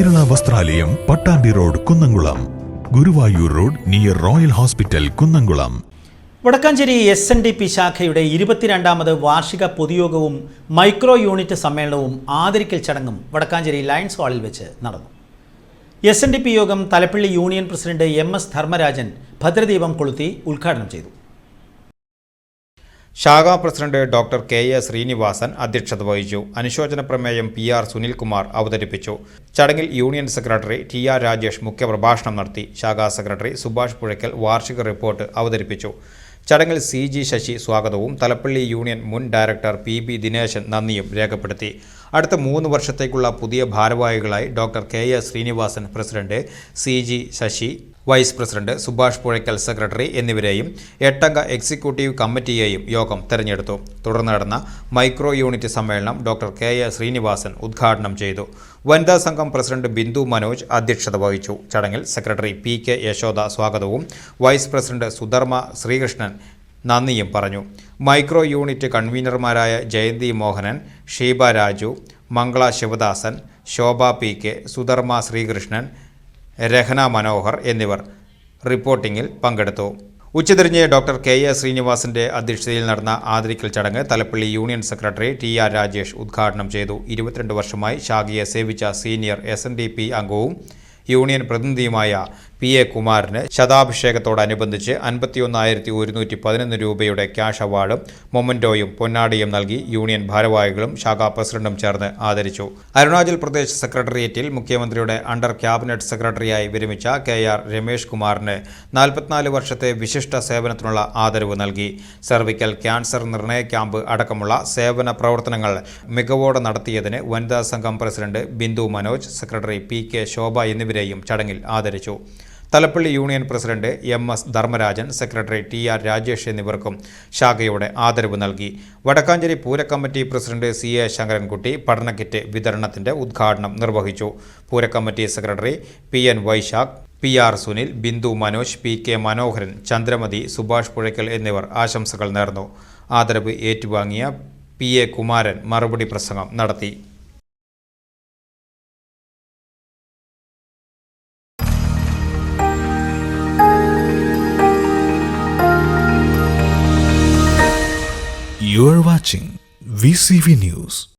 Kerala Vasthralayam, Pattambi road, Kunnamkulam. Guruvayur road near royal hospital, Kunnamkulam. Vadakkanchery SNDP ശാഖയുടെ 22ാമത് വാർഷിക പൊതുയോഗവും micro unit സമ്മേളനവും ആദരിക്കൽ ചടങ്ങും വടക്കാഞ്ചേരി ലയൺസ് ഹാളിൽ വെച്ച് നടന്നു. SNDP യോഗം Thalappilly union president MS Dharmarajan ഭദ്രദീപം കൊളുത്തി ഉദ്ഘാടനം ചെയ്തു. ശാഖാ പ്രസിഡന്റ് ഡോക്ടർ KA ശ്രീനിവാസൻ അധ്യക്ഷത വഹിച്ചു. അനുശോചന പ്രമേയം PR സുനിൽകുമാർ അവതരിപ്പിച്ചു. ചടങ്ങിൽ യൂണിയൻ സെക്രട്ടറി TR രാജേഷ് മുഖ്യപ്രഭാഷണം നടത്തി. ശാഖാ സെക്രട്ടറി സുഭാഷ് പുഴയ്ക്കൽ വാർഷിക റിപ്പോർട്ട് അവതരിപ്പിച്ചു. ചടങ്ങിൽ CG ശശി സ്വാഗതവും തലപ്പള്ളി യൂണിയൻ മുൻ ഡയറക്ടർ PB ദിനേശൻ നന്ദിയും രേഖപ്പെടുത്തി. അടുത്ത 3 വർഷത്തേക്കുള്ള പുതിയ ഭാരവാഹികളായി doctor KA Srinivasan president, CG Sasi vice president, Subhash Puzhakkal secretary എന്നിവരെയും 8-അംഗ എക്സിക്യൂട്ടീവ് കമ്മിറ്റിയെയും യോഗം തെരഞ്ഞെടുത്തു. തുടർന്ന് നടന്ന മൈക്രോ യൂണിറ്റ് സമ്മേളനം ഡോക്ടർ KA ശ്രീനിവാസൻ ഉദ്ഘാടനം ചെയ്തു. വനിതാ സംഘം പ്രസിഡന്റ് ബിന്ദു മനോജ് അധ്യക്ഷത വഹിച്ചു. ചടങ്ങിൽ സെക്രട്ടറി PK യശോദ സ്വാഗതവും വൈസ് പ്രസിഡന്റ് സുധർമ്മ ശ്രീകൃഷ്ണൻ നന്ദിയും പറഞ്ഞു. മൈക്രോ യൂണിറ്റ് കൺവീനർമാരായ ജയന്തി മോഹനൻ, ഷീബ രാജു, മംഗള ശിവദാസൻ, ശോഭ PK, സുധർമ്മ ശ്രീകൃഷ്ണൻ, രഹന മനോഹർ എന്നിവർ റിപ്പോർട്ടിംഗിൽ പങ്കെടുത്തു. ഉച്ചതിരിഞ്ഞ് ഡോക്ടർ KA ശ്രീനിവാസന്റെ അധ്യക്ഷതയിൽ നടന്ന ആദരിക്കൽ ചടങ്ങ് Thalappilly union secretary TR Rajesh ഉദ്ഘാടനം ചെയ്തു. 22 വർഷമായി ശാഖയെ സേവിച്ച സീനിയർ SNDP അംഗവും യൂണിയൻ പ്രതിനിധിയുമായ PA കുമാറിന് ശതാഭിഷേകത്തോടനുബന്ധിച്ച് 51,111 രൂപയുടെ ക്യാഷ് അവാർഡും മൊമന്റോയും പൊന്നാടിയും നൽകി യൂണിയൻ ഭാരവാഹികളും ശാഖാ പ്രസിഡന്റും ചേർന്ന് ആദരിച്ചു. അരുണാചൽ പ്രദേശ് സെക്രട്ടേറിയറ്റിൽ മുഖ്യമന്ത്രിയുടെ അണ്ടർ ക്യാബിനറ്റ് സെക്രട്ടറിയായി വിരമിച്ച KR രമേഷ് കുമാറിന് 44 വർഷത്തെ വിശിഷ്ട സേവനത്തിനുള്ള ആദരവ് നൽകി. സെർവിക്കൽ ക്യാൻസർ നിർണയ ക്യാമ്പ് അടക്കമുള്ള സേവന പ്രവർത്തനങ്ങൾ മികവോടെ നടത്തിയതിന് വനിതാ സംഘം president Bindu Manoj, secretary PK Shobha എന്നിവരെയും ചടങ്ങിൽ ആദരിച്ചു. Thalappilly union president MS Dharmarajan, secretary TR Rajesh എന്നിവർക്കും ശാഖയുടെ ആദരവ് നൽകി. വടക്കാഞ്ചേരി പൂരക്കമ്മിറ്റി പ്രസിഡന്റ് CA ശങ്കരൻകുട്ടി പഠനക്കിറ്റ് വിതരണത്തിന്റെ ഉദ്ഘാടനം നിർവഹിച്ചു. പൂരക്കമ്മിറ്റി secretary PN Vaishakh, PR Sunil, Bindu Manoj, PK Manoharan, Chandramathi, Subhash Puzhakkal എന്നിവർ ആശംസകൾ നേർന്നു. ആദരവ് ഏറ്റുവാങ്ങിയ PA കുമാരൻ മറുപടി പ്രസംഗം നടത്തി. You are watching VCV News.